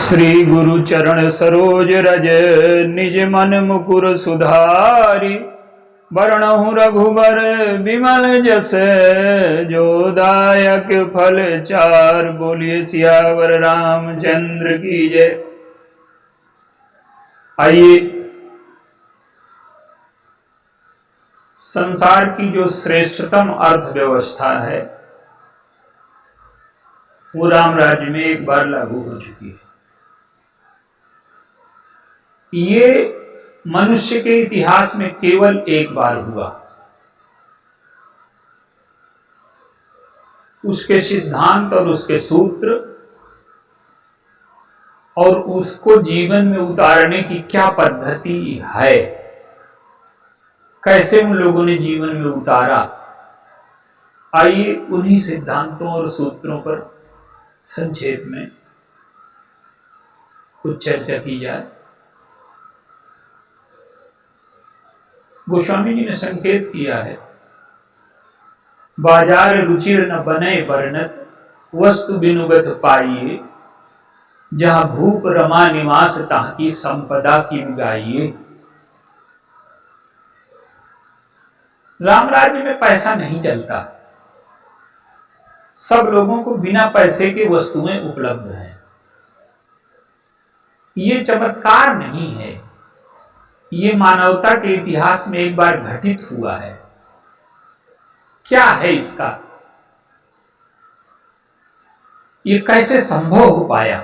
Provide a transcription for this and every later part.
श्री गुरु चरण सरोज रज निज मन मुकुर सुधारी। वरणहु रघुबर विमल जस जो दायक फल चार। बोलिए सियावर रामचंद्र की जय। आइए, संसार की जो श्रेष्ठतम अर्थव्यवस्था है वो राम राज्य में एक बार लागू हो चुकी है। ये मनुष्य के इतिहास में केवल एक बार हुआ। उसके सिद्धांत और उसके सूत्र और उसको जीवन में उतारने की क्या पद्धति है, कैसे उन लोगों ने जीवन में उतारा, आइए उन्हीं सिद्धांतों और सूत्रों पर संक्षेप में कुछ चर्चा की जाए। गोस्वामी जी ने संकेत किया है, बाजार रुचिर न बने बरनत वस्तु बिनुगत पाइए। जहां भूप रमा निवास तहाँ की संपदा की गाइए। राम राज्य में पैसा नहीं चलता। सब लोगों को बिना पैसे के वस्तुएं उपलब्ध हैं। ये चमत्कार नहीं है, ये मानवता के इतिहास में एक बार घटित हुआ है। क्या है इसका, ये कैसे संभव हो पाया?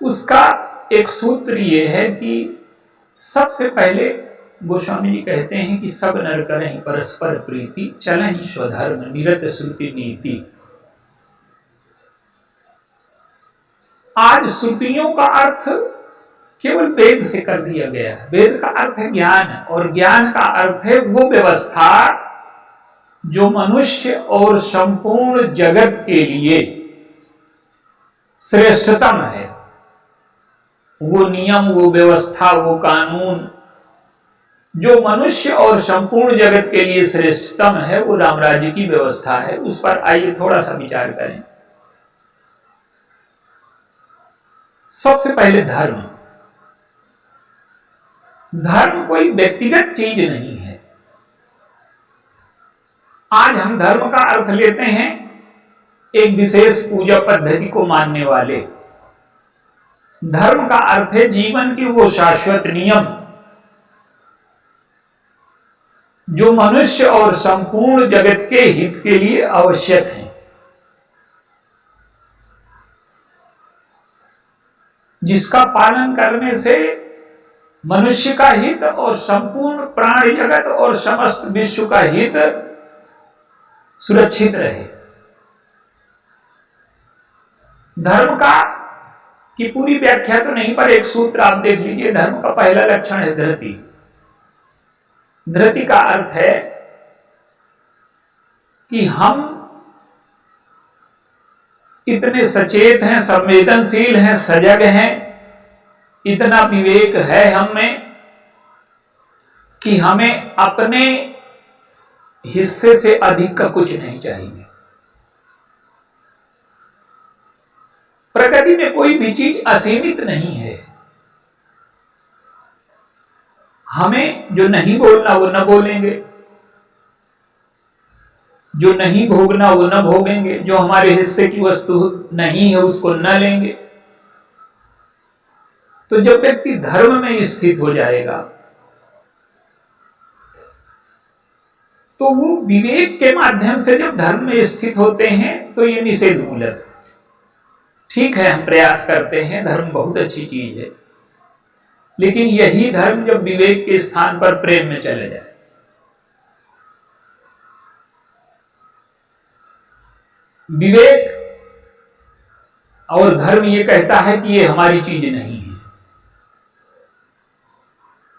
उसका एक सूत्र ये है कि सबसे पहले गोस्वामी जी कहते हैं कि सब नर करें परस्पर प्रीति, चलें स्वधर्म निरत श्रुति नीति। आज श्रुतियों का अर्थ केवल वेद से कर दिया गया है। वेद का अर्थ है ज्ञान, और ज्ञान का अर्थ है वो व्यवस्था जो मनुष्य और संपूर्ण जगत के लिए श्रेष्ठतम है। वो नियम, वो व्यवस्था, वो कानून जो मनुष्य और संपूर्ण जगत के लिए श्रेष्ठतम है, वो राम राज्य की व्यवस्था है। उस पर आइए थोड़ा सा विचार करें। सबसे पहले धर्म। धर्म कोई व्यक्तिगत चीज नहीं है। आज हम धर्म का अर्थ लेते हैं एक विशेष पूजा पद्धति को मानने वाले। धर्म का अर्थ है जीवन के वो शाश्वत नियम जो मनुष्य और संपूर्ण जगत के हित के लिए आवश्यक हैं। जिसका पालन करने से मनुष्य का हित और संपूर्ण प्राणी जगत और समस्त विश्व का हित सुरक्षित रहे। धर्म का की पूरी व्याख्या तो नहीं, पर एक सूत्र आप देख लीजिए। धर्म का पहला लक्षण है धृति। धृति का अर्थ है कि हम इतने सचेत हैं, संवेदनशील हैं, सजग हैं, इतना विवेक है हम में कि हमें अपने हिस्से से अधिक का कुछ नहीं चाहिए। प्रकृति में कोई भी चीज असीमित नहीं है। हमें जो नहीं बोलना वो न बोलेंगे, जो नहीं भोगना वो न भोगेंगे, जो हमारे हिस्से की वस्तु नहीं है उसको न लेंगे। तो जब व्यक्ति धर्म में स्थित हो जाएगा तो वो विवेक के माध्यम से जब धर्म में स्थित होते हैं तो ये निषेध मूलक। ठीक है, हम प्रयास करते हैं, धर्म बहुत अच्छी चीज है, लेकिन यही धर्म जब विवेक के स्थान पर प्रेम में चले जाए, विवेक और धर्म ये कहता है कि ये हमारी चीज नहीं है,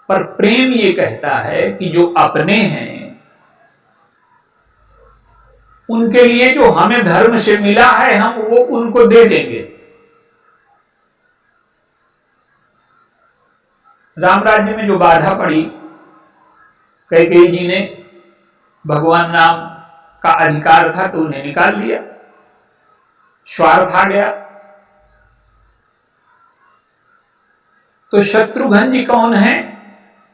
पर प्रेम ये कहता है कि जो अपने हैं उनके लिए जो हमें धर्म से मिला है हम वो उनको दे देंगे। राम राज्य में जो बाधा पड़ी, कैकेयी जी ने भगवान राम का अधिकार था तो उन्हें निकाल लिया। स्वार्थ आ गया। तो शत्रुघ्न जी कौन है?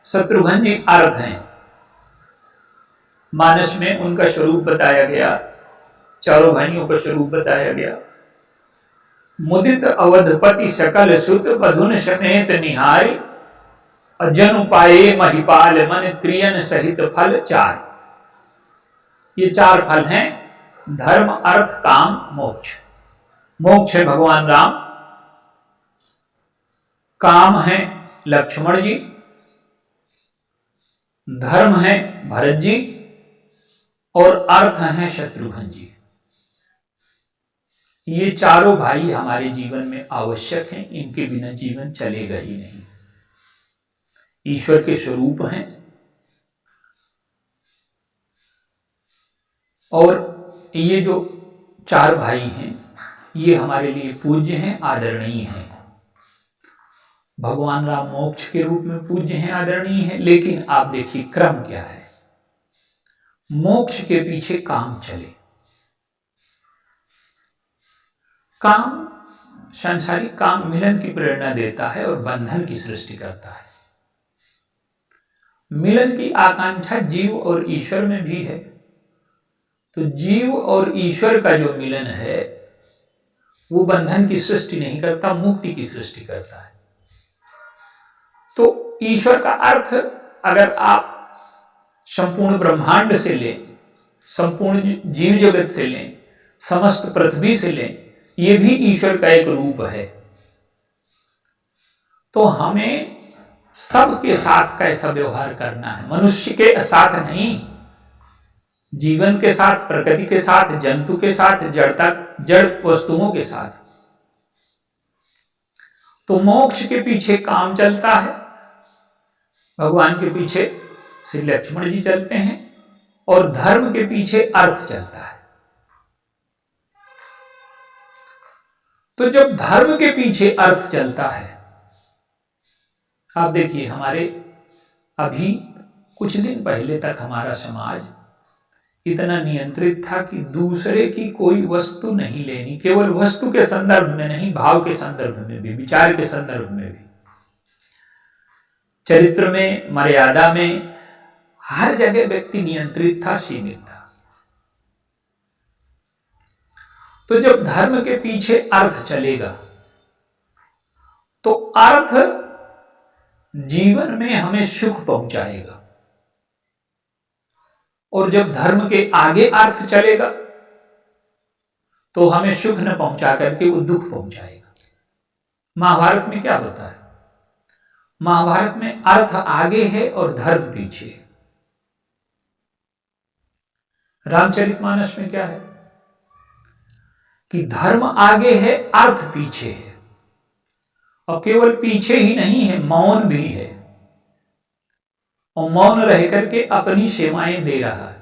शत्रुघ्न जी अर्थ हैं। मानस में उनका स्वरूप बताया गया, चारों भाइयों का स्वरूप बताया गया। मुदित अवधपति सकल सुत बधुन समेत निहारी, जनु पाए महिपाल मन त्रियन सहित फल चार। ये चार फल हैं, धर्म अर्थ काम मोक्ष। मोक्ष है भगवान राम, काम है लक्ष्मण जी, धर्म है भरत जी, और अर्थ है शत्रुघ्न जी। ये चारों भाई हमारे जीवन में आवश्यक हैं, इनके बिना जीवन चलेगा ही नहीं। ईश्वर के स्वरूप हैं और ये जो चार भाई हैं ये हमारे लिए पूज्य हैं, आदरणीय हैं। भगवान राम मोक्ष के रूप में पूज्य हैं, आदरणीय हैं। लेकिन आप देखिए क्रम क्या है, मोक्ष के पीछे काम चले। काम, सांसारिक काम मिलन की प्रेरणा देता है और बंधन की सृष्टि करता है। मिलन की आकांक्षा जीव और ईश्वर में भी है, तो जीव और ईश्वर का जो मिलन है वो बंधन की सृष्टि नहीं करता, मुक्ति की सृष्टि करता है। तो ईश्वर का अर्थ अगर आप संपूर्ण ब्रह्मांड से लें, संपूर्ण जीव जगत से लें, समस्त पृथ्वी से लें, ये भी ईश्वर का एक रूप है। तो हमें सबके साथ कैसा व्यवहार करना है, मनुष्य के साथ नहीं, जीवन के साथ, प्रकृति के साथ, जंतु के साथ, जड़ वस्तुओं के साथ। तो मोक्ष के पीछे काम चलता है, भगवान के पीछे श्री लक्ष्मण जी चलते हैं, और धर्म के पीछे अर्थ चलता है। तो जब धर्म के पीछे अर्थ चलता है, आप देखिए हमारे अभी कुछ दिन पहले तक हमारा समाज इतना नियंत्रित था कि दूसरे की कोई वस्तु नहीं लेनी, केवल वस्तु के संदर्भ में नहीं, भाव के संदर्भ में भी, विचार के संदर्भ में भी, चरित्र में, मर्यादा में, हर जगह व्यक्ति नियंत्रित था, सीमित था। तो जब धर्म के पीछे अर्थ चलेगा तो अर्थ जीवन में हमें सुख पहुंचाएगा, और जब धर्म के आगे अर्थ चलेगा तो हमें सुख न पहुंचा करके वो दुख पहुंचाएगा। महाभारत में क्या होता है, महाभारत में अर्थ आगे है और धर्म पीछे है। रामचरितमानस में क्या है कि धर्म आगे है, अर्थ पीछे है, और केवल पीछे ही नहीं है, मौन भी है, और मौन रह करके अपनी सेवाएं दे रहा है।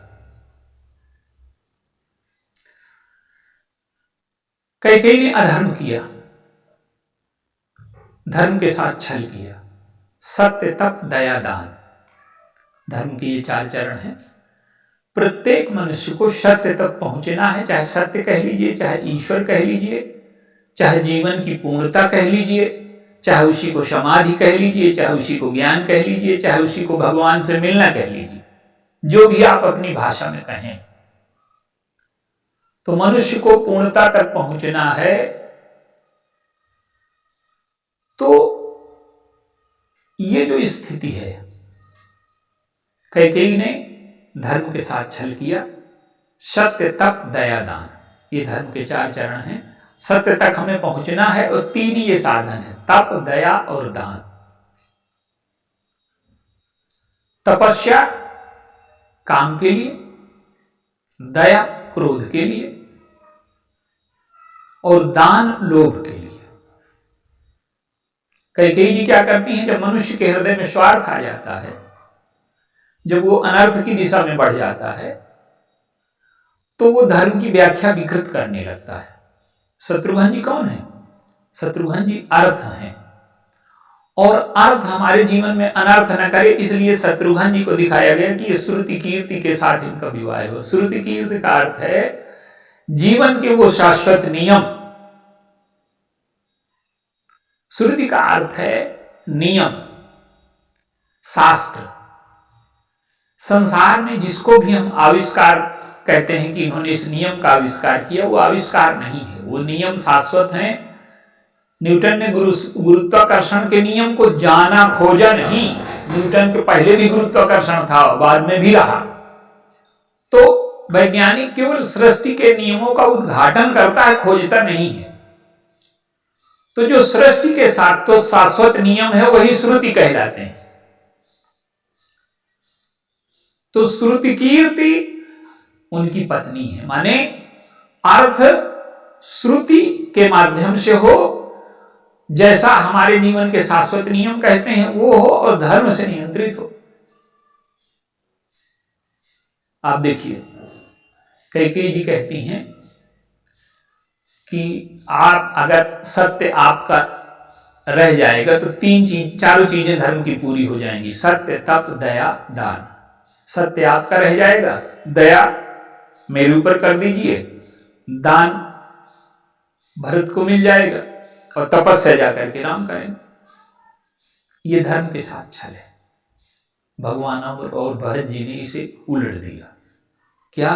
कैकेयी ने अधर्म किया, धर्म के साथ छल किया, सत्य, तप, दया, दान, धर्म के ये चार चरण हैं। प्रत्येक मनुष्य को सत्य तक पहुंचना है, चाहे सत्य कह लीजिए, चाहे ईश्वर कह लीजिए, चाहे जीवन की पूर्णता कह लीजिए, चाहे उसी को समाधि कह लीजिए, चाहे उसी को ज्ञान कह लीजिए, चाहे उसी को भगवान से मिलना कह लीजिए, जो भी आप अपनी भाषा में कहें। तो मनुष्य को पूर्णता तक पहुंचना है। तो ये जो स्थिति है, कैकेयी ने धर्म के साथ छल किया, सत्य, तप, दया, दान, ये धर्म के चार चरण हैं। सत्य तक हमें पहुंचना है और तीन ये साधन है, तप, दया और दान। तपस्या काम के लिए, दया क्रोध के लिए, और दान लोभ के लिए। कैकेयी जी क्या करती हैं, जब मनुष्य के हृदय में स्वार्थ आ जाता है, जब वो अनर्थ की दिशा में बढ़ जाता है, तो वो धर्म की व्याख्या विकृत करने लगता है। शत्रुघ्न जी कौन है? शत्रुघ्न जी अर्थ हैं, और अर्थ हमारे जीवन में अनर्थ न करे, इसलिए शत्रुघ्न जी को दिखाया गया कि ये श्रुति कीर्ति के साथ इनका विवाह हो। श्रुति कीर्ति का अर्थ है जीवन के वो शाश्वत नियम श्रुति का अर्थ है नियम, शास्त्र। संसार में जिसको भी हम आविष्कार कहते हैं कि इन्होंने इस नियम का आविष्कार किया, वो आविष्कार नहीं है, वो नियम शाश्वत हैं। न्यूटन ने गुरुत्वाकर्षण के नियम को जाना, खोजा नहीं। न्यूटन के पहले भी गुरुत्वाकर्षण था, बाद में भी रहा। तो वैज्ञानिक केवल सृष्टि के नियमों का उद्घाटन करता है, खोजता नहीं है। तो जो सृष्टि के साथ तो शाश्वत नियम है, वही श्रुति कहलाते हैं। तो श्रुति कीर्ति उनकी पत्नी है, माने अर्थ श्रुति के माध्यम से हो, जैसा हमारे जीवन के शाश्वत नियम कहते हैं वो हो, और धर्म से नियंत्रित हो। आप देखिए, कैकेयी जी कहती हैं कि आप अगर सत्य आपका रह जाएगा तो चारों चीजें धर्म की पूरी हो जाएंगी। सत्य, तप, दया, दान। सत्य आपका रह जाएगा, दया मेरे ऊपर कर दीजिए, दान भरत को मिल जाएगा, और तपस्या जाकर के राम करेंगे। ये धर्म के साथ छल है। भगवान और भरत जी ने इसे उलट दिया। क्या?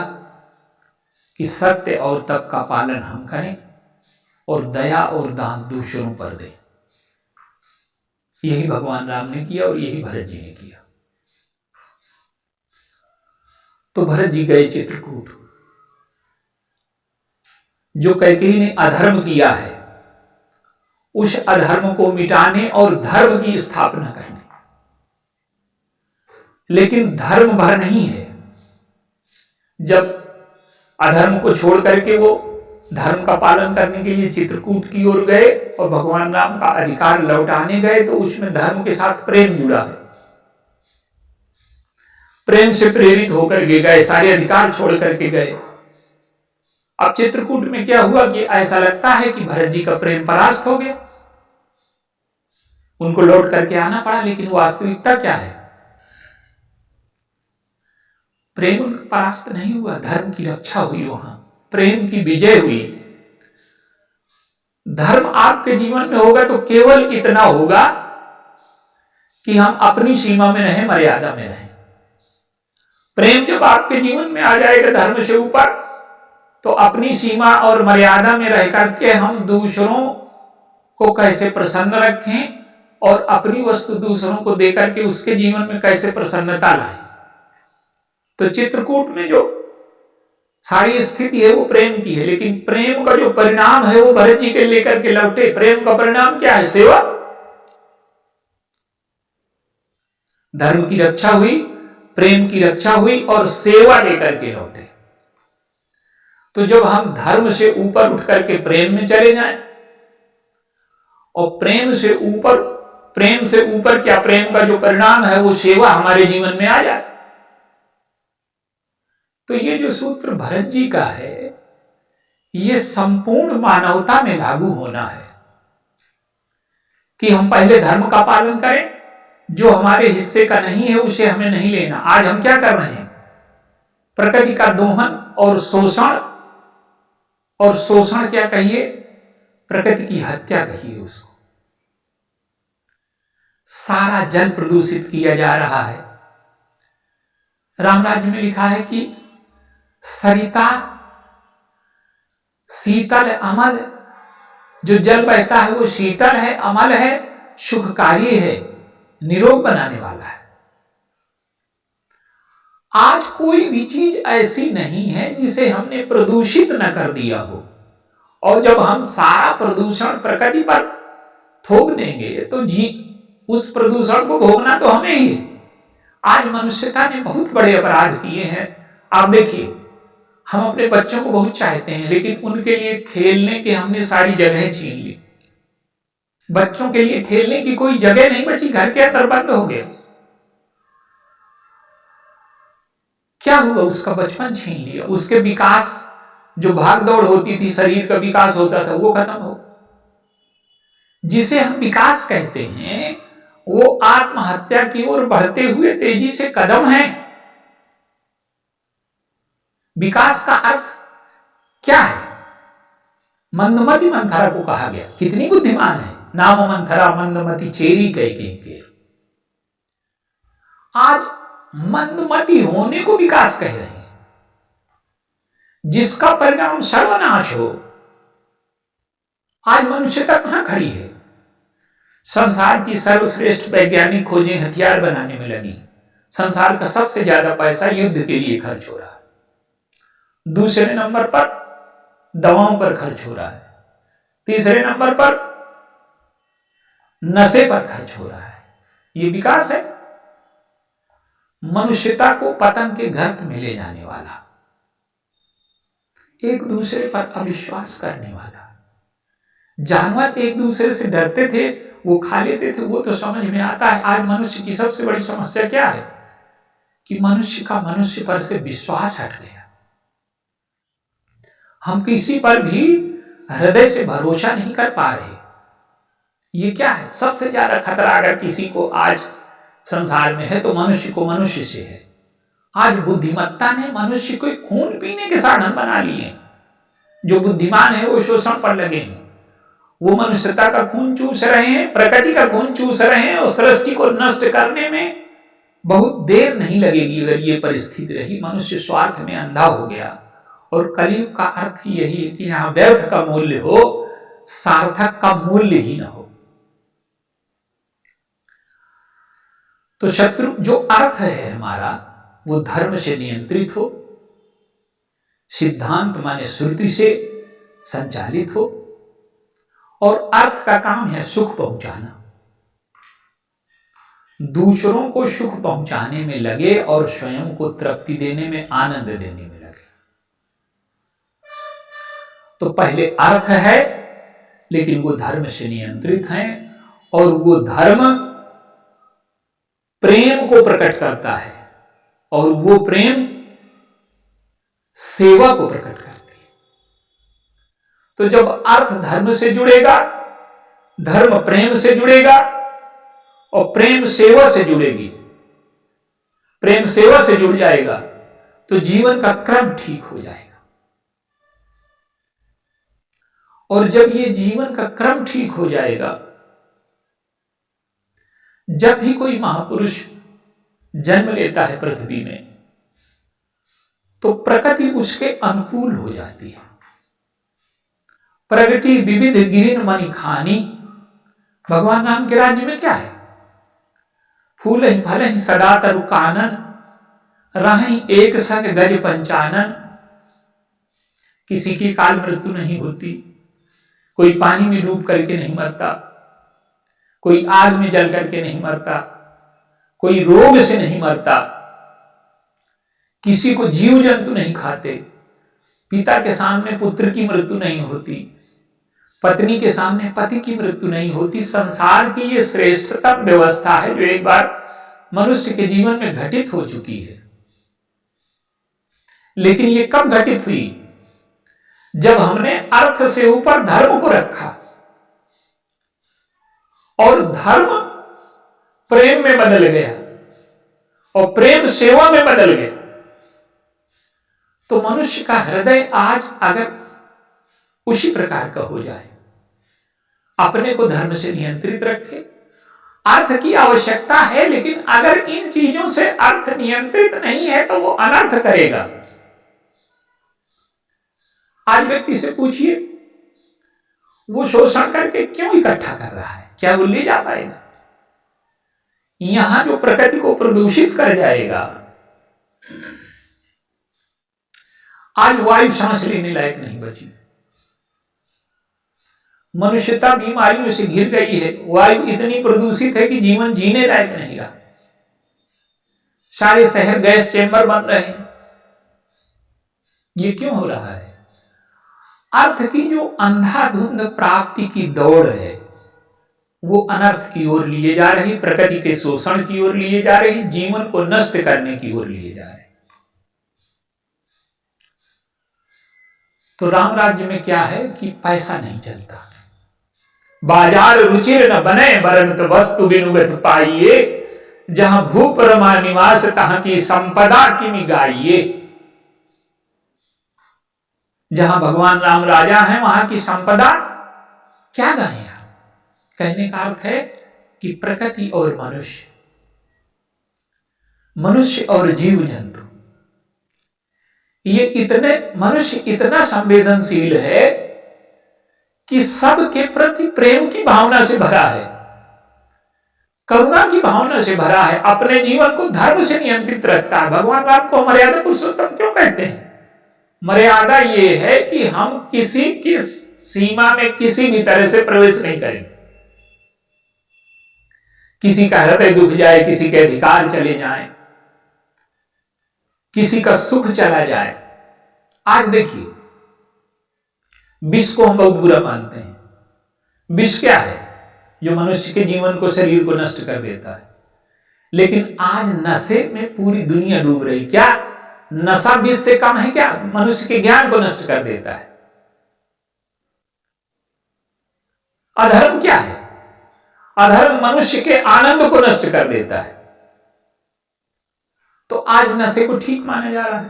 कि सत्य और तप का पालन हम करें और दया और दान दूसरों पर दें। यही भगवान राम ने किया और यही भरत जी ने किया। तो भरत जी गए चित्रकूट। जो कैकेयी ने अधर्म किया है, उस अधर्म को मिटाने और धर्म की स्थापना करने। लेकिन धर्म भर नहीं है। जब अधर्म को छोड़ करके वो धर्म का पालन करने के लिए चित्रकूट की ओर गए और भगवान राम का अधिकार लौटाने गए, तो उसमें धर्म के साथ प्रेम जुड़ा है। प्रेम से प्रेरित होकर गए, सारे अधिकार छोड़ करके गए। अब चित्रकूट में क्या हुआ कि ऐसा लगता है कि भरत जी का प्रेम परास्त हो गया, उनको लौट करके आना पड़ा। लेकिन वास्तविकता क्या है? प्रेम उनका परास्त नहीं हुआ, धर्म की रक्षा हुई, वहां प्रेम की विजय हुई। धर्म आपके जीवन में होगा तो केवल इतना होगा कि हम अपनी सीमा में रहें, मर्यादा में रहें। प्रेम जब आपके जीवन में आ जाएगा धर्म से ऊपर, तो अपनी सीमा और मर्यादा में रह करके हम दूसरों को कैसे प्रसन्न रखें और अपनी वस्तु दूसरों को देकर के उसके जीवन में कैसे प्रसन्नता लाएं। तो चित्रकूट में जो सारी स्थिति है वो प्रेम की है, लेकिन प्रेम का जो परिणाम है वो भरत जी के लेकर के लौटे। प्रेम का परिणाम क्या है? सेवा। धर्म की रक्षा हुई, प्रेम की रक्षा हुई और सेवा लेकर के लौटे। तो जब हम धर्म से ऊपर उठ करके प्रेम में चले जाएं, और प्रेम से ऊपर क्या, प्रेम का जो परिणाम है वो सेवा हमारे जीवन में आ जाए। तो ये जो सूत्र भरत जी का है, ये संपूर्ण मानवता में लागू होना है कि हम पहले धर्म का पालन करें, जो हमारे हिस्से का नहीं है उसे हमें नहीं लेना। आज हम क्या कर रहे हैं? प्रकृति का दोहन और शोषण, और शोषण क्या कहिए, प्रकृति की हत्या कहिए उसको। सारा जल प्रदूषित किया जा रहा है। रामराज्य में लिखा है कि सरिता शीतल अमल, जो जल बहता है वो शीतल है, अमल है, सुखकारी है, निरोग बनाने वाला है। आज कोई भी चीज ऐसी नहीं है जिसे हमने प्रदूषित न कर दिया हो, और जब हम सारा प्रदूषण प्रकृति पर थोप देंगे तो उस प्रदूषण को भोगना तो हमें ही है। आज मनुष्यता ने बहुत बड़े अपराध किए हैं। आप देखिए, हम अपने बच्चों को बहुत चाहते हैं, लेकिन उनके लिए खेलने के हमने सारी जगह छीन ली। बच्चों के लिए खेलने की कोई जगह नहीं बची, घर के अंदर बंद हो गया। क्या हुआ? उसका बचपन छीन लिया, उसके विकास, जो भाग दौड़ होती थी, शरीर का विकास होता था, वो खत्म हो। जिसे हम विकास कहते हैं वो आत्महत्या की ओर बढ़ते हुए तेजी से कदम है। विकास का अर्थ क्या है? मंदमती मंथरा को कहा गया, कितनी बुद्धिमान है, नाम मंथरा मंदमती चेरी के। आज मंदमती होने को विकास कह रहे हैं, जिसका परिणाम सर्वनाश हो। आज मनुष्यता कहां खड़ी है? संसार की सर्वश्रेष्ठ वैज्ञानिक खोजें हथियार बनाने में लगी। संसार का सबसे ज्यादा पैसा युद्ध के लिए खर्च हो रहा है। दूसरे नंबर पर दवाओं पर खर्च हो रहा है। तीसरे नंबर पर नशे पर खर्च हो रहा है। ये विकास है? मनुष्यता को पतन के गर्त में ले जाने वाला, एक दूसरे पर अविश्वास करने वाला। जानवर एक दूसरे से डरते थे, वो खा लेते थे, वो तो समझ में आता है। आज मनुष्य की सबसे बड़ी समस्या क्या है कि मनुष्य का मनुष्य पर से विश्वास हट गया। हम किसी पर भी हृदय से भरोसा नहीं कर पा रहे। ये क्या है? सबसे ज्यादा खतरा अगर किसी को आज संसार में है तो मनुष्य को मनुष्य से है। आज बुद्धिमत्ता ने मनुष्य को खून पीने के साधन बना लिए। जो बुद्धिमान है वो शोषण पर लगे हैं, वो मनुष्यता का खून चूस रहे हैं, प्रकृति का खून चूस रहे हैं, और सृष्टि को नष्ट करने में बहुत देर नहीं लगेगी। अगर ये परिस्थिति रही, मनुष्य स्वार्थ में अंधा हो गया। और कलयुग का अर्थ यही है कि यहां व्यर्थ का मूल्य हो, सार्थक का मूल्य ही न हो। तो शत्रु जो अर्थ है हमारा, वो धर्म से नियंत्रित हो, सिद्धांत माने श्रुति से संचालित हो, और अर्थ का काम है सुख पहुंचाना। दूसरों को सुख पहुंचाने में लगे और स्वयं को तृप्ति देने में, आनंद देने में लगे। तो पहले अर्थ है, लेकिन वो धर्म से नियंत्रित है, और वो धर्म प्रेम को प्रकट करता है, और वो प्रेम सेवा को प्रकट करती है। तो जब अर्थ धर्म से जुड़ेगा, धर्म प्रेम से जुड़ेगा, और प्रेम सेवा से जुड़ेगी, प्रेम सेवा से जुड़ जाएगा, तो जीवन का क्रम ठीक हो जाएगा। और जब ये जीवन का क्रम ठीक हो जाएगा, जब भी कोई महापुरुष जन्म लेता है पृथ्वी में, तो प्रकृति उसके अनुकूल हो जाती है। प्रगति विविध गिरिन मणि खानी। भगवान राम के राज्य में क्या है? फूल ही फल ही सदा तरु कानन, रही एक संग गज पंचानन। किसी की काल मृत्यु नहीं होती, कोई पानी में डूब करके नहीं मरता, कोई आग में जल करके नहीं मरता, कोई रोग से नहीं मरता, किसी को जीव जंतु नहीं खाते, पिता के सामने पुत्र की मृत्यु नहीं होती, पत्नी के सामने पति की मृत्यु नहीं होती। संसार की ये श्रेष्ठतम व्यवस्था है जो एक बार मनुष्य के जीवन में घटित हो चुकी है। लेकिन ये कब घटित हुई? जब हमने अर्थ से ऊपर धर्म को रखा, और धर्म प्रेम में बदल गया, और प्रेम सेवा में बदल गया। तो मनुष्य का हृदय आज अगर उसी प्रकार का हो जाए, अपने को धर्म से नियंत्रित रखे। अर्थ की आवश्यकता है, लेकिन अगर इन चीजों से अर्थ नियंत्रित नहीं है तो वो अनर्थ करेगा। आज व्यक्ति से पूछिए, वो शोषण करके क्यों इकट्ठा कर रहा है? क्या वो ले जा पाएगा? यहां जो प्रकृति को प्रदूषित कर जाएगा, आज वायु सांस लेने लायक नहीं बची। मनुष्यता बीमारियों से घिर गई है। वायु इतनी प्रदूषित है कि जीवन जीने लायक नहीं रहा। सारे शहर गैस चेंबर बन रहे हैं। ये क्यों हो रहा है? अर्थ की जो अंधाधुंध प्राप्ति की दौड़ है, वो अनर्थ की ओर लिए जा रही, प्रकृति के शोषण की ओर लिए जा रही, जीवन को नष्ट करने की ओर लिए जा रहे। तो राम राज्य में क्या है कि पैसा नहीं चलता। बाजार रुचिर न बने बरंत वस्तु बिनुगत पाइये, जहां भूप रमा निवास तहां की संपदा किमि गाइये। जहां भगवान राम राजा हैं, वहां की संपदा क्या गाएं? कहने का अर्थ है कि प्रकृति और मनुष्य, मनुष्य और जीव जंतु, मनुष्य इतना संवेदनशील है कि सबके प्रति प्रेम की भावना से भरा है, करुणा की भावना से भरा है, अपने जीवन को धर्म से नियंत्रित रखता है। भगवान राम को मर्यादा पुरुषोत्तम क्यों कहते हैं? मर्यादा ये है कि हम किसी की सीमा में किसी भी तरह से प्रवेश नहीं करें। किसी का हृदय दुख जाए, किसी के अधिकार चले जाएं, किसी का सुख चला जाए। आज देखिए, विष को हम बहुत बुरा मानते हैं। विष क्या है? जो मनुष्य के जीवन को, शरीर को नष्ट कर देता है। लेकिन आज नशे में पूरी दुनिया डूब रही। क्या नशा विष से कम है? क्या मनुष्य के ज्ञान को नष्ट कर देता है? अधर्म क्या है? अधर्म मनुष्य के आनंद को नष्ट कर देता है। तो आज नशे को ठीक माना जा रहा है।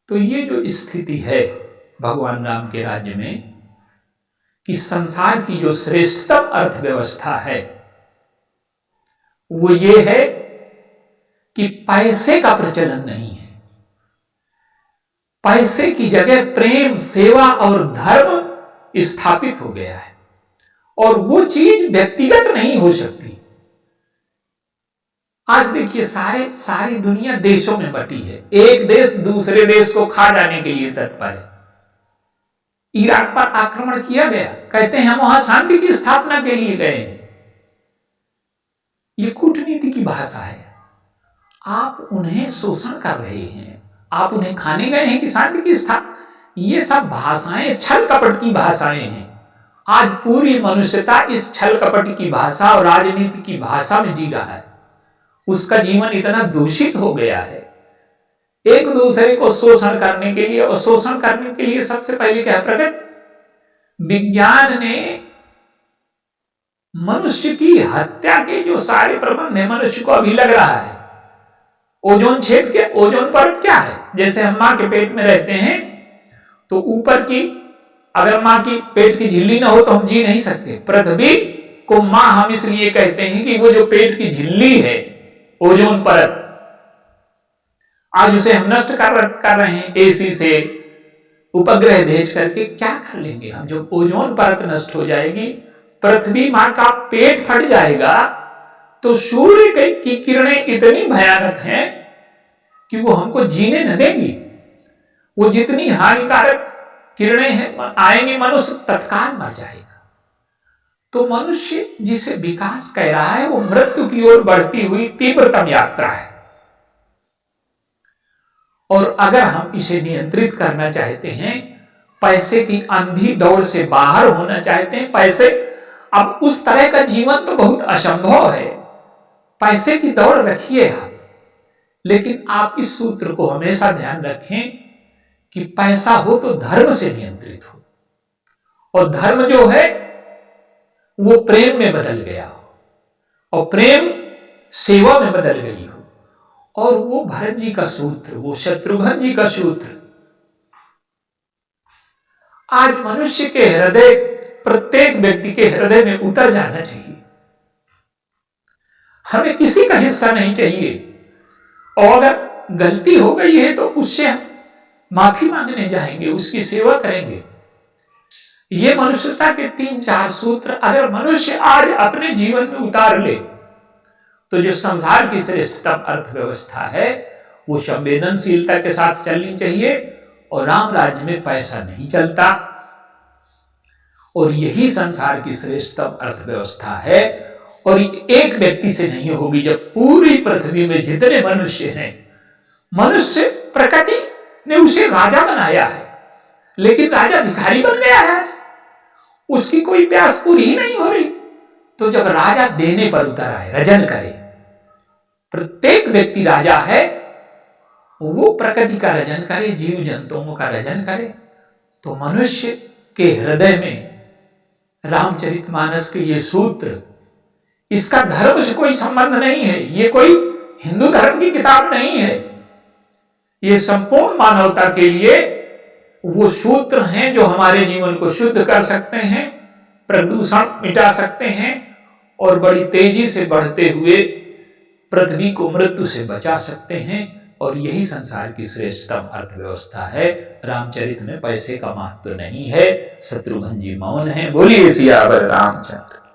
तो ये जो स्थिति है भगवान राम के राज्य में, कि संसार की जो श्रेष्ठतम अर्थव्यवस्था है वो ये है कि पैसे का प्रचलन नहीं है। पैसे की जगह प्रेम, सेवा और धर्म स्थापित हो गया है, और वो चीज व्यक्तिगत नहीं हो सकती। आज देखिए, सारी दुनिया देशों में बटी है। एक देश दूसरे देश को खा जाने के लिए तत्पर है। इराक पर आक्रमण किया गया, कहते हैं हम वहां शांति की स्थापना के लिए गए हैं। ये कूटनीति की भाषा है। आप उन्हें शोषण कर रहे हैं, आप उन्हें खाने गए हैं कि शांति की स्थापना? ये सब भाषाएं छल कपट की भाषाएं हैं। आज पूरी मनुष्यता इस छल कपट की भाषा और राजनीति की भाषा में जी रहा है। उसका जीवन इतना दूषित हो गया है, एक दूसरे को शोषण करने के लिए। और शोषण करने के लिए सबसे पहले क्या है? प्रगति। विज्ञान ने मनुष्य की हत्या के जो सारे प्रबंध है, मनुष्य को अभी लग रहा है। ओजोन क्षेत्र के, ओजोन परत क्या है? जैसे हम मां के पेट में रहते हैं तो ऊपर की, अगर मां की पेट की झिल्ली ना हो तो हम जी नहीं सकते। पृथ्वी को मां हम इसलिए कहते हैं कि वो जो पेट की झिल्ली है, ओजोन परत, आज उसे हम नष्ट कर रहे हैं एसी से, उपग्रह भेज करके। क्या कर लेंगे हम? जब ओजोन परत नष्ट हो जाएगी, पृथ्वी मां का पेट फट जाएगा, तो सूर्य की किरणें इतनी भयानक हैं कि वो हमको जीने न देंगी। वो जितनी हानिकारक किरणें हैं आएंगी, मनुष्य तत्काल मर जाएगा। तो मनुष्य जिसे विकास कह रहा है वो मृत्यु की ओर बढ़ती हुई तीव्रतम यात्रा है। और अगर हम इसे नियंत्रित करना चाहते हैं, पैसे की अंधी दौड़ से बाहर होना चाहते हैं, पैसे, अब उस तरह का जीवन तो बहुत असंभव है। पैसे की दौड़ रखिए आप, लेकिन आप इस सूत्र को हमेशा ध्यान रखें कि पैसा हो तो धर्म से नियंत्रित हो, और धर्म जो है वो प्रेम में बदल गया हो, और प्रेम सेवा में बदल गई हो। और वो भरत जी का सूत्र, वो शत्रुघ्न जी का सूत्र आज मनुष्य के हृदय, प्रत्येक व्यक्ति के हृदय में उतर जाना चाहिए। हमें किसी का हिस्सा नहीं चाहिए, और अगर गलती हो गई है तो उससे हम माफी मांगने जाएंगे, उसकी सेवा करेंगे। ये मनुष्यता के 3-4 सूत्र अगर मनुष्य आज अपने जीवन में उतार ले, तो जो संसार की श्रेष्ठतम अर्थव्यवस्था है वो संवेदनशीलता के साथ चलनी चाहिए। और राम राज्य में पैसा नहीं चलता, और यही संसार की श्रेष्ठतम अर्थव्यवस्था है। और एक व्यक्ति से नहीं होगी। जब पूरी पृथ्वी में जितने मनुष्य हैं, मनुष्य, प्रकृति ने उसे राजा बनाया है, लेकिन राजा भिखारी बन गया है। उसकी कोई प्यास पूरी ही नहीं हो रही। तो जब राजा देने पर उतर आए, रजन करे, प्रत्येक व्यक्ति राजा है, वो प्रकृति का रजन करे, जीव जंतुओं का रजन करे, तो मनुष्य के हृदय में रामचरितमानस के ये सूत्र, इसका धर्म से कोई संबंध नहीं है। ये कोई हिंदू धर्म की किताब नहीं है। ये संपूर्ण मानवता के लिए वो सूत्र हैं जो हमारे जीवन को शुद्ध कर सकते हैं, प्रदूषण मिटा सकते हैं और बड़ी तेजी से बढ़ते हुए पृथ्वी को मृत्यु से बचा सकते हैं। और यही संसार की श्रेष्ठतम अर्थव्यवस्था है। रामचरित में पैसे का महत्व नहीं है। शत्रुघ्न जी मौन है। बोलिए सियावर रामचंद्र।